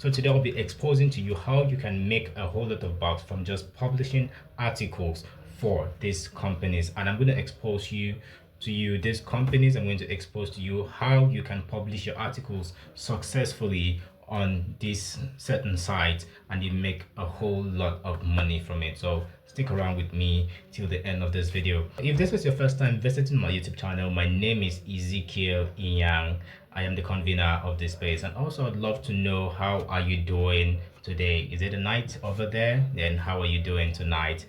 So today I'll be exposing to you how you can make a whole lot of bucks from just publishing articles for these companies. And I'm going to expose you these companies. I'm going to expose to you how you can publish your articles successfully on this certain site and you make a whole lot of money from it. So stick around with me till the end of this video. If this is your first time visiting my YouTube channel, my name is Ezekiel Inyang. I am the convener of this space, and also I'd love to know how are you doing today. Is it a night over there? Then how are you doing tonight?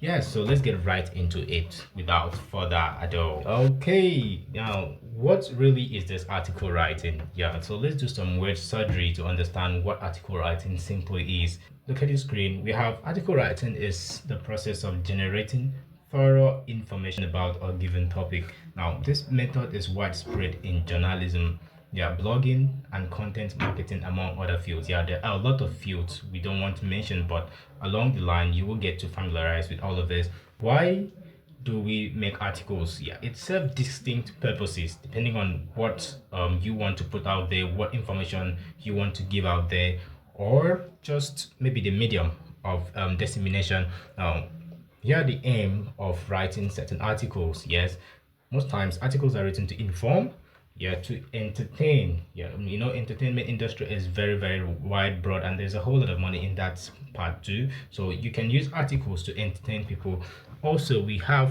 Yeah, so let's get right into it without further ado. Okay, now what really is this article writing? Yeah, so let's do some word surgery to understand what article writing simply is. Look at the screen. We have article writing is the process of generating thorough information about a given topic. Now, this method is widespread in journalism, yeah, blogging and content marketing, among other fields. Yeah, there are a lot of fields we don't want to mention, but along the line, you will get to familiarize with all of this. Why do we make articles? Yeah, it serves distinct purposes depending on what you want to put out there, what information you want to give out there, or just maybe the medium of dissemination. Now, here the aim of writing certain articles. Yes, most times articles are written to inform, yeah, to entertain. Yeah, entertainment industry is very wide, broad, and there's a whole lot of money in that part too. So you can use articles to entertain people. Also, we have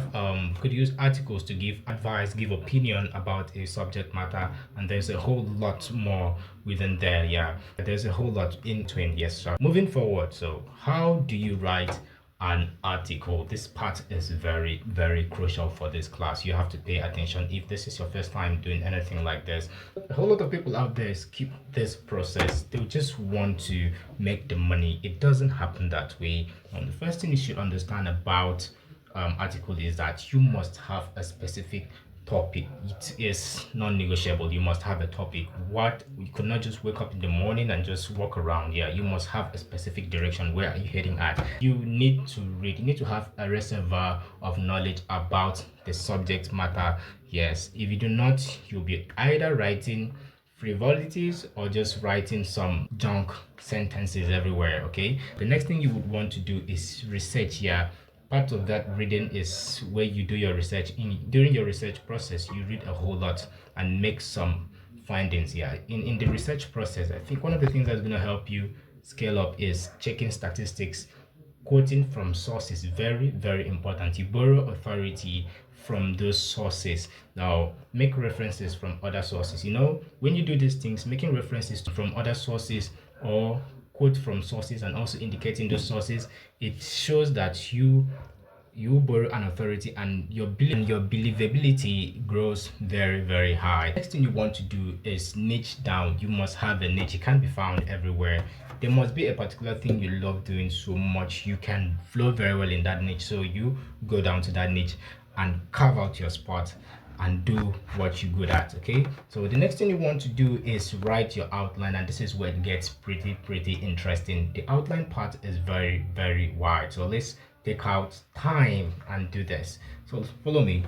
could use articles to give advice, give opinion about a subject matter, and there's a whole lot more within there. Yeah, there's a whole lot in between. Yes, sir. Moving forward, so how do you write an article? This part is very crucial for this class. You have to pay attention if this is your first time doing anything like this. A whole lot of people out there skip this process. They just want to make the money. It doesn't happen that way. The first thing you should understand about article is that you must have a specific topic. It is non-negotiable. You must have a topic. What you could not just wake up in the morning and just walk around. Yeah, you must have a specific direction. Where are you heading at? You need to read. You need to have a reservoir of knowledge about the subject matter. Yes, if you do not, you'll be either writing frivolities or just writing some junk sentences everywhere. Okay, the next thing you would want to do is research. Yeah, part of that reading is where you do your research. During your research process, you read a whole lot and make some findings. Yeah, in the research process, I think one of the things that's going to help you scale up is checking statistics. Quoting from sources, very important. You borrow authority from those sources. Now make references from other sources. When you do these things, making references from other sources or quote from sources and also indicating those sources, it shows that you borrow an authority, and your believability grows very high. Next thing you want to do is niche down. You must have a niche. It can't be found everywhere. There must be a particular thing you love doing so much you can flow very well in that niche, so you go down to that niche and carve out your spot and do what you're good at. Okay, so the next thing you want to do is write your outline, and this is where it gets pretty interesting. The outline part is very wide, so let's take out time and do this. So follow me.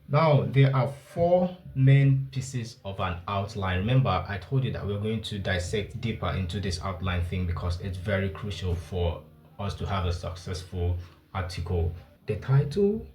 Now there are four main pieces of an outline. Remember, I told you that we're going to dissect deeper into this outline thing because it's very crucial for us to have a successful article. The title,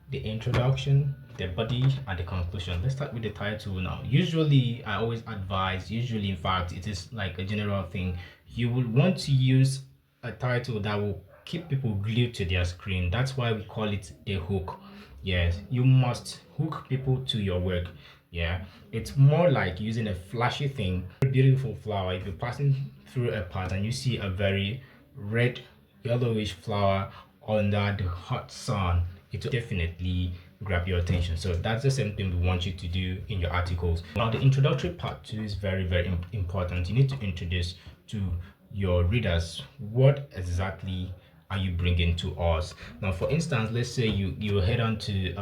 the introduction, the body, and the conclusion. Let's start with the title now. Usually I always advise, in fact it is like a general thing, you will want to use a title that will keep people glued to their screen. That's why we call it the hook. Yes, you must hook people to your work. Yeah, it's more like using a flashy thing. A beautiful flower, if you're passing through a path and you see a very red yellowish flower under the hot sun, it will definitely grab your attention. So that's the same thing we want you to do in your articles. Now the introductory part too is very important. You need to introduce to your readers what exactly are you bringing to us. Now for instance, let's say you head on to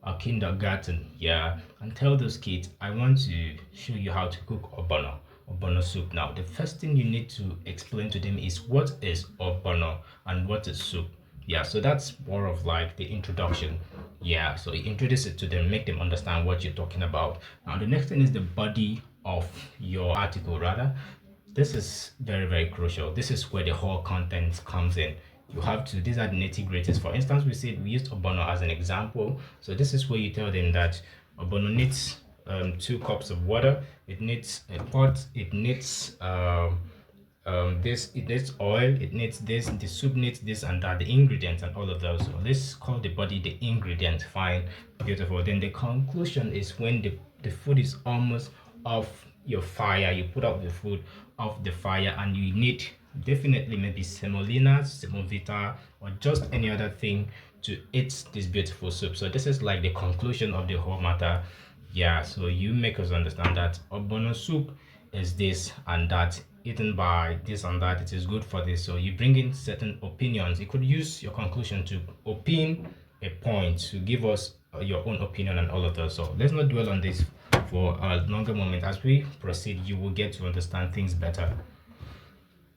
a kindergarten, yeah, and tell those kids, I want to show you how to cook obono soup. Now the first thing you need to explain to them is what is obono and what is soup. Yeah, so that's more of like the introduction. Yeah, so you introduce it to them, make them understand what you're talking about. Now the next thing is the body of your article rather. This is very, very crucial. This is where the whole content comes in. You have to, these are the nitty-gritties. For instance, we used Obono as an example. So this is where you tell them that Obono needs 2 cups of water, it needs a pot, it needs this, it needs oil, it needs this, the soup needs this and that, the ingredients and all of those. So let's call the body the ingredient. Fine, beautiful. Then the conclusion is when the food is almost off your fire, you put out the food off the fire, and you need definitely maybe semolina, semovita, or just any other thing to eat this beautiful soup. So this is like the conclusion of the whole matter. Yeah, so you make us understand that ogbono soup is this and that, eaten by this and that, it is good for this. So you bring in certain opinions. You could use your conclusion to opine a point, to give us your own opinion and all of that. So let's not dwell on this for a longer moment. As we proceed, you will get to understand things better.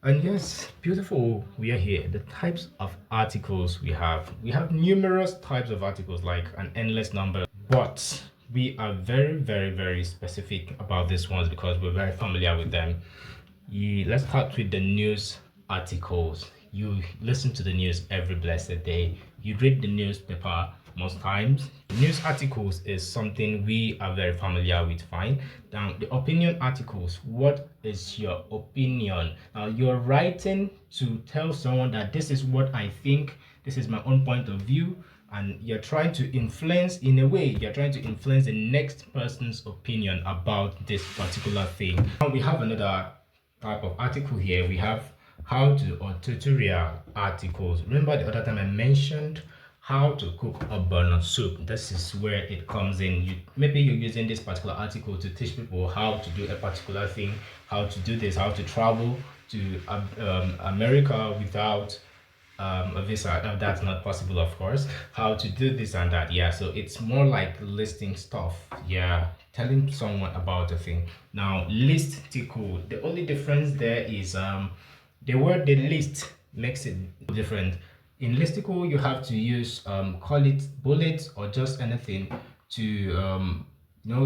And yes, beautiful, we are here. The types of articles we have numerous types of articles, like an endless number, but we are very, very, very specific about these ones because we're very familiar with them. Let's start with the news articles. You listen to the news every blessed day. You read the newspaper most times. News articles is something we are very familiar with. Fine. Now, the opinion articles. What is your opinion? Now, you're writing to tell someone that this is what I think, this is my own point of view, and you're trying to influence, in a way, you're trying to influence the next person's opinion about this particular thing. Now, we have another type of article here. We have how to or tutorial articles. Remember the other time I mentioned how to cook a ogbono soup. This is where it comes in. Maybe you're using this particular article to teach people how to do a particular thing, how to do this, how to travel to America without a visa. That's not possible, of course. How to do this and that. Yeah, so it's more like listing stuff. Yeah, telling someone about a thing. Now, listicle, the only difference there is the word the list makes it different. In listicle, you have to use call it bullets or just anything to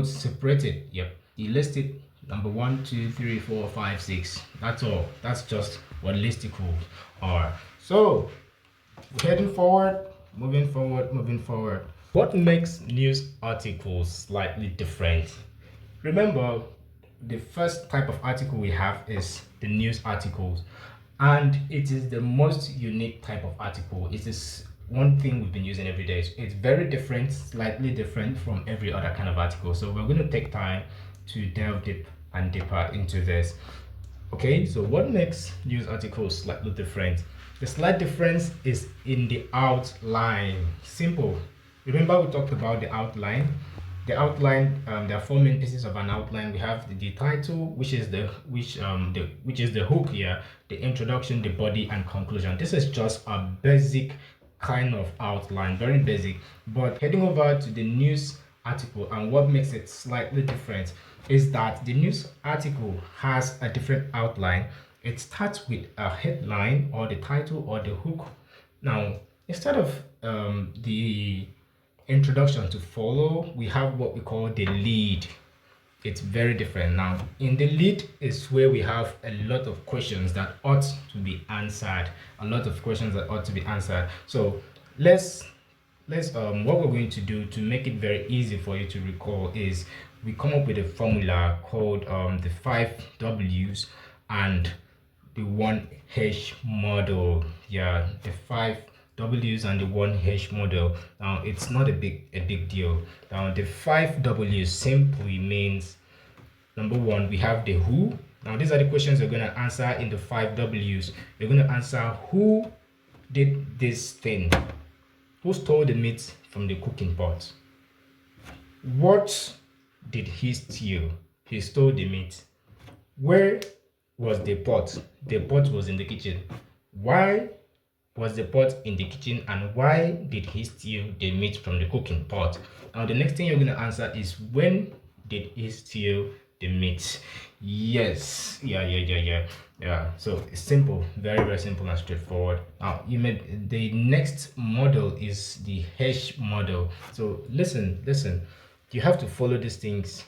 separate it. Yep, you list it number 1, 2, 3, 4, 5, 6. That's all. That's just what listicles are. So heading forward, moving forward, moving forward. What makes news articles slightly different? Remember, the first type of article we have is the news articles, and it is the most unique type of article. It is one thing we've been using every day. It's very different, slightly different from every other kind of article. So we're going to take time to delve deep and deeper into this. Okay, so what makes news articles slightly different? The slight difference is in the outline. Simple. Remember we talked about the outline. The outline, there are 4 main pieces of an outline. We have the title, which is the hook here, the introduction, the body, and conclusion. This is just a basic kind of outline, very basic. But heading over to the news article, and what makes it slightly different is that the news article has a different outline. It starts with a headline or the title or the hook. Now, instead of the introduction to follow, we have what we call the lead. It's very different. Now, in the lead is where we have a lot of questions that ought to be answered. So let's what we're going to do to make it very easy for you to recall is we come up with a formula called the 5 W's and the 1H model. Yeah, the 5 W's and the 1H model. Now, it's not a big deal. Now, the 5 W's simply means, number 1, we have the who. Now, these are the questions you're going to answer in the 5 W's. You're going to answer who did this thing, who stole the meat from the cooking pot, what did he steal? He stole the meat. Where was the pot? The pot was in the kitchen. Why was the pot in the kitchen, and why did he steal the meat from the cooking pot? Now, the next thing you're going to answer is when did he steal the meat? Yes, yeah. So it's simple, very, very simple and straightforward. Now, the next model is the H model. So listen, you have to follow these things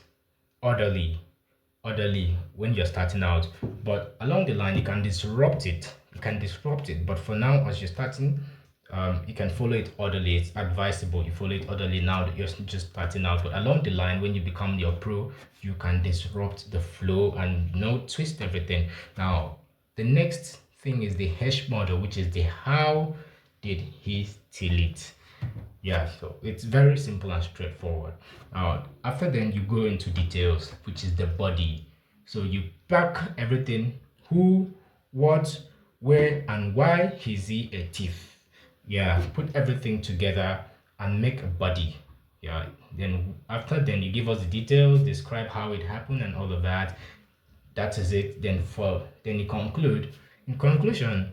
orderly. orderly when you're starting out, but along the line you can disrupt it. But for now, as you're starting, you can follow it orderly. It's advisable you follow it orderly now that you're just starting out. But along the line, when you become your pro, you can disrupt the flow and twist everything. Now, the next thing is the H model, which is the how did he steal it. Yeah, so it's very simple and straightforward. Now, after then, you go into details, which is the body. So you pack everything: who, what, where, and why is he a thief. Yeah, put everything together and make a body. Yeah, then after then, you give us the details, describe how it happened, and all of that. That is it. Then you conclude. In conclusion,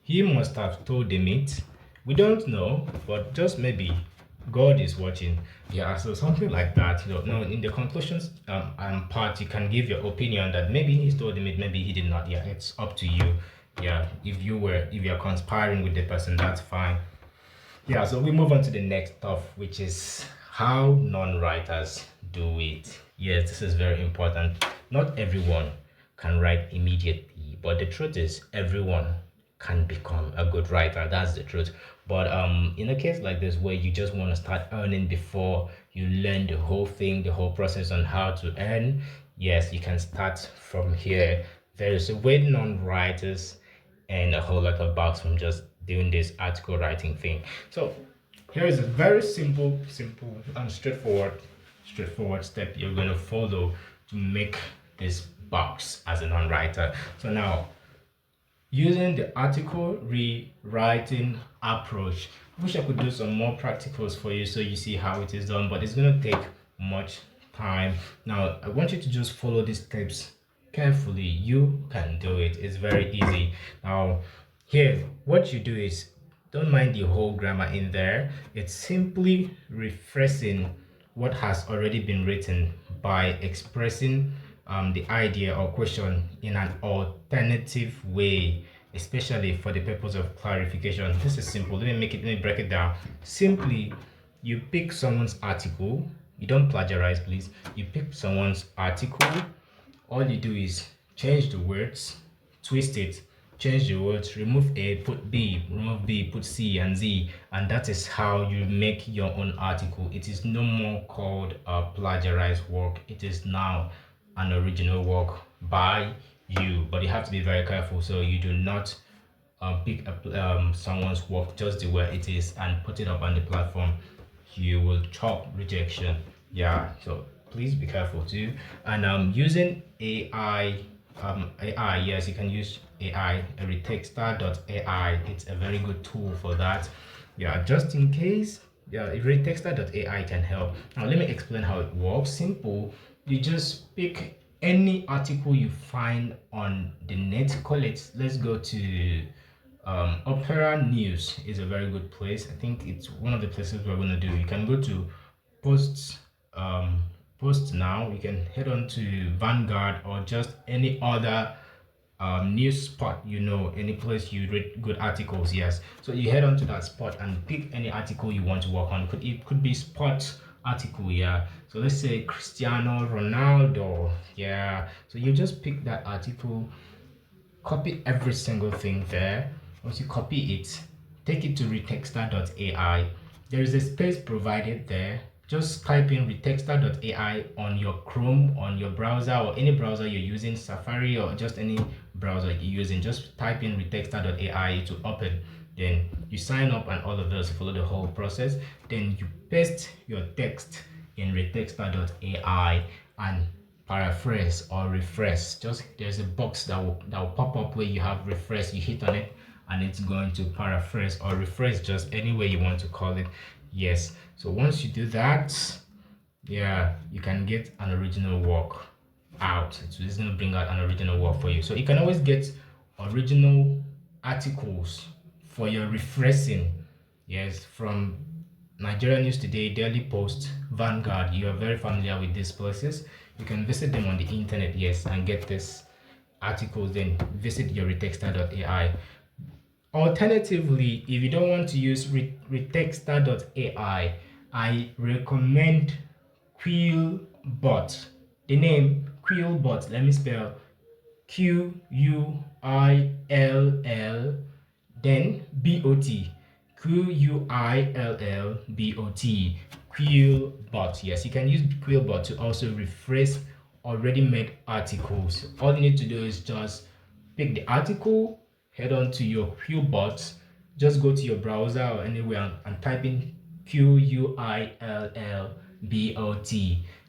he must have told them it. We don't know, but just maybe God is watching. Yeah, so something like that. Now in the conclusions part, you can give your opinion that maybe he told him it, maybe he did not. Yeah, it's up to you. Yeah, if you're conspiring with the person, that's fine. Yeah, so we move on to the next stuff, which is how non-writers do it. Yes, this is very important. Not everyone can write immediately, but the truth is everyone can become a good writer. That's the truth. But in a case like this where you just want to start earning before you learn the whole thing, the whole process on how to earn, yes, you can start from here. There is a way non-writers and a whole lot of bucks from just doing this article writing thing. So here is a very simple and straightforward step you're going to follow to make this box as a non-writer. So now, using the article rewriting approach, I wish I could do some more practicals for you so you see how it is done, but it's going to take much time. Now, I want you to just follow these steps carefully. You can do it. It's very easy. Now, here, what you do is don't mind the whole grammar in there. It's simply rephrasing what has already been written by expressing the idea or question in an alternative way, especially for the purpose of clarification. This is simple. Let me break it down. Simply, you pick someone's article. You don't plagiarize, please. You pick someone's article. All you do is change the words, twist it, change the words, remove A, put B, remove B, put C and Z, and that is how you make your own article. It is no more called a plagiarized work. It is now an original work by you, but you have to be very careful so you do not pick up someone's work just the way it is and put it up on the platform. You will chop rejection. Yeah, so please be careful too. And using AI, yes, you can use AI, retexter.ai. It's a very good tool for that. Yeah, just in case. Yeah, retexter.ai can help. Now let me explain how it works. Simple. You just pick any article you find on the net. Call it, let's go to Opera News is a very good place. I think it's one of the places we're going to do. You can go to posts post now. You can head on to Vanguard or just any other news spot, any place you read good articles. Yes, so you head on to that spot and pick any article you want to work on. It could be sports article. Yeah, so let's say Cristiano Ronaldo. Yeah, so you just pick that article, copy every single thing there. Once you copy it, take it to retexter.ai. There is a space provided there. Just type in retexter.ai on your Chrome, on your browser, or any browser you're using, Safari or just any browser you're using. Just type in retexter.ai to open. Then you sign up and all of those, follow the whole process. Then you paste your text in retexter.ai and paraphrase or refresh. Just there's a box that will pop up where you have refresh. You hit on it and it's going to paraphrase or refresh, just any way you want to call it. Yes, so once you do that, yeah, you can get an original work out. So it's going to bring out an original work for you. So you can always get original articles for your refreshing. Yes, from Nigeria News Today, Daily Post, Vanguard. You are very familiar with these places. You can visit them on the internet, yes, and get these articles. Then visit your retexter.ai. Alternatively, if you don't want to use retexter.ai, I recommend Quillbot. The name Quillbot. Let me spell Quill, then B-O-T. Quillbot. Quillbot. Yes, you can use Quillbot to also rephrase already made articles. All you need to do is just pick the article, head on to your Quillbot, just go to your browser or anywhere and type in Quillbot.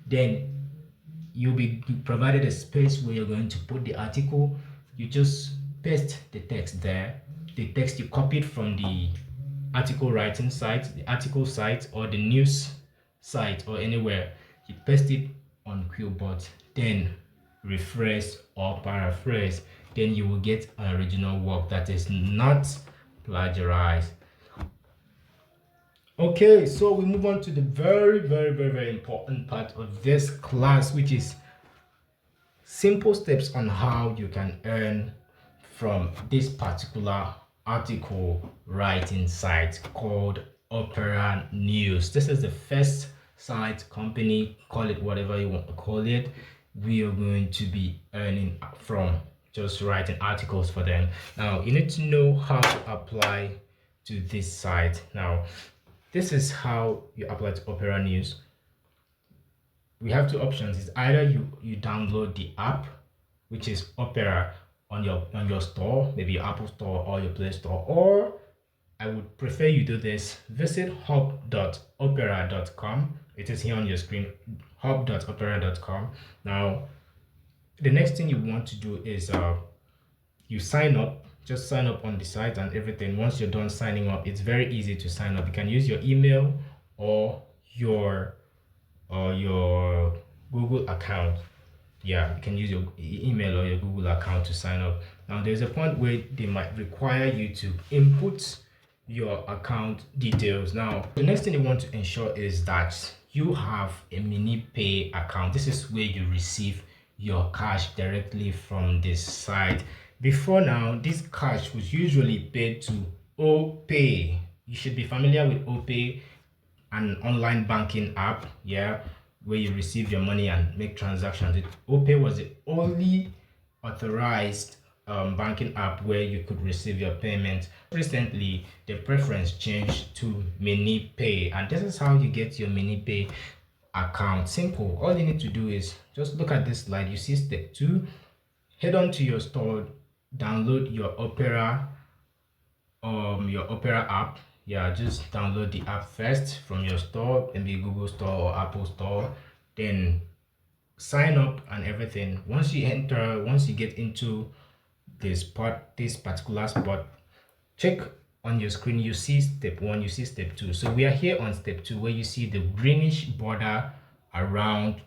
Then you'll be provided a space where you're going to put the article. You just paste the text there, the text you copied from the article writing site, the article site, or the news site, or anywhere. You paste it on Quillbot, then rephrase or paraphrase, then you will get an original work that is not plagiarized. Okay, so we move on to the very important part of this class, which is simple steps on how you can earn from this particular article writing site called Opera News. This is the first site, company, call it whatever you want to call it. We are going to be earning from just writing articles for them. Now you need to know how to apply to this site. Now this is how you apply to Opera News. We have two options. It's either you download the app, which is Opera, on your store, maybe your Apple Store or your Play Store, or I would prefer you do this. Visit hub.opera.com. It is here on your screen, hub.opera.com. Now the next thing you want to do is you sign up. Just sign up on the site and everything. Once you're done signing up, it's very easy to sign up. You can use your email or your Google account. Yeah, you can use your email or your Google account to sign up. Now there's a point where they might require you to input your account details. Now the next thing you want to ensure is that you have a mini pay account. This is where you receive your cash directly from this site. Before now, this cash was usually paid to OPay. You should be familiar with OPay, an online banking app, yeah, where you receive your money and make transactions. OPay was the only authorized banking app where you could receive your payment. Recently, the preference changed to mini pay, and this is how you get your mini pay account. Simple. All you need to do is just look at this slide. You see step 2. Head on to your store, download your Opera app. Yeah, just download the app first from your store, maybe Google Store or Apple Store, then sign up and everything. Once you get into this particular spot, check on your screen. You see step 1, you see step 2. So we are here on step 2, where you see the greenish border around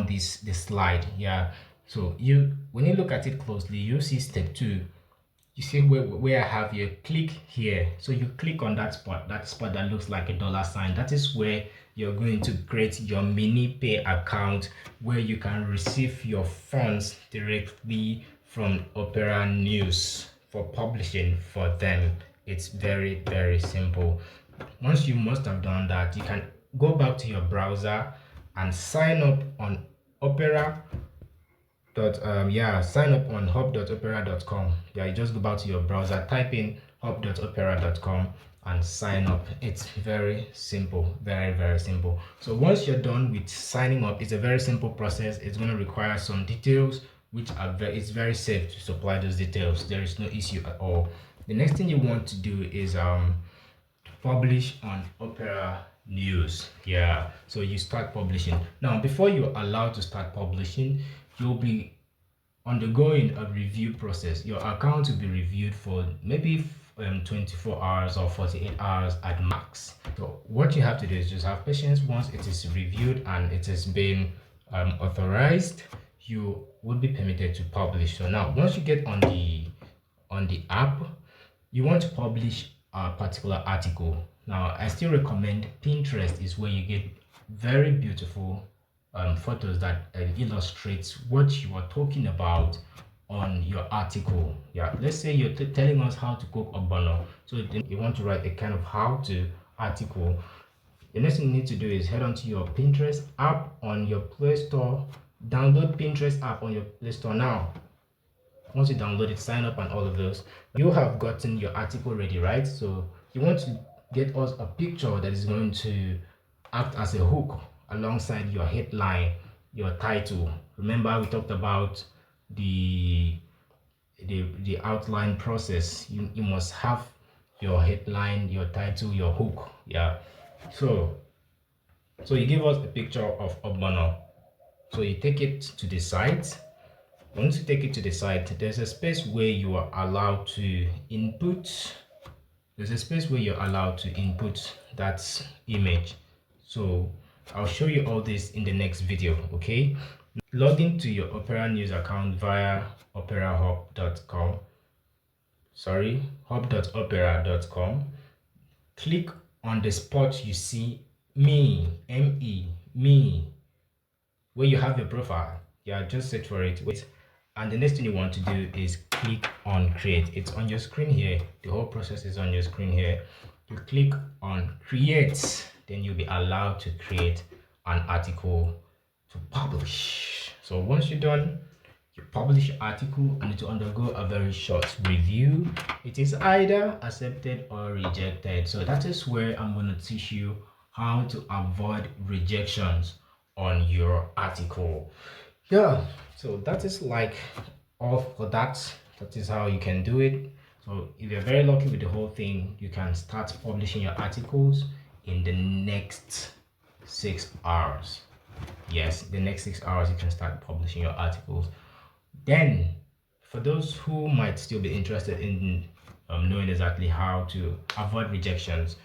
this slide. Yeah, so when you look at it closely, you see step 2. You see where I have you click here. So you click on that spot that looks like a dollar sign. That is where you're going to create your mini pay account, where you can receive your funds directly from Opera News for publishing for them. It's very simple. Once you must have done that, you can go back to your browser and sign up on Opera. Sign up on hub.opera.com. Yeah, you just go back to your browser, type in hub.opera.com and sign up. It's very simple, very simple. So once you're done with signing up, it's a very simple process. It's going to require some details, which it's very safe to supply those details. There is no issue at all. The next thing you want to do is publish on Opera News. Yeah, so you start publishing. Now before you're allowed to start publishing, you'll be undergoing a review process. Your account will be reviewed for maybe 24 hours or 48 hours at max. So what you have to do is just have patience. Once it is reviewed and it has been authorized, you will be permitted to publish. So now once you get on the app, you want to publish a particular article. Now I still recommend Pinterest. Is where you get very beautiful photos that illustrates what you are talking about on your article. Yeah, let's say you're telling us how to cook ogbono, so then you want to write a kind of how-to article. The next thing you need to do is head on to your Pinterest app on your Play Store Download Pinterest app on your Play Store now. Once you download it, sign up and all of those, you have gotten your article ready, right? So you want to get us a picture that is going to act as a hook alongside your headline, your title. Remember we talked about the the outline process. You must have your headline, your title, your hook. Yeah. So you give us a picture of Ogbonna. So you take it to the site. Once you take it to the site, there's a space where you are allowed to input. There's a space where you're allowed to input that image. So I'll show you all this in the next video, okay? Log into your Opera News account via operahub.com. Sorry, hub.opera.com. Click on the spot you see me, me, where you have your profile. Yeah, just search for it. Wait, and the next thing you want to do is click on create. It's on your screen here. The whole process is on your screen here. You click on create, then you'll be allowed to create an article to publish. So once you're done, you publish your article and it will undergo a very short review. It is either accepted or rejected. So that is where I'm going to teach you how to avoid rejections on your article. Yeah, so that is like all for that. That is how you can do it. So if you're very lucky with the whole thing, you can start publishing your articles in the next 6 hours. Yes, the next 6 hours you can start publishing your articles. Then for those who might still be interested in knowing exactly how to avoid rejections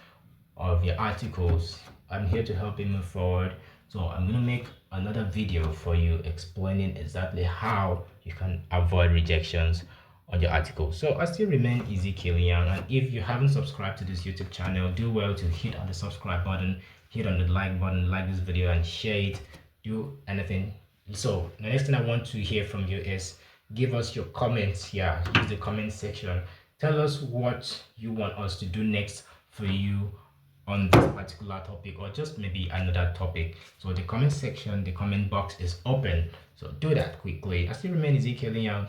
of your articles, I'm here to help you move forward. So I'm going to make another video for you explaining exactly how you can avoid rejections on your article. So I still remain Ezekiel Young, and if you haven't subscribed to this YouTube channel, do well to hit on the subscribe button, hit on the like button, like this video and share it, do anything. So the next thing I want to hear from you is give us your comments here. Use the comment section. Tell us what you want us to do next for you on this particular topic, or just maybe another topic. So the comment section, the comment box is open, so do that quickly. I still remain Ezekiel Young.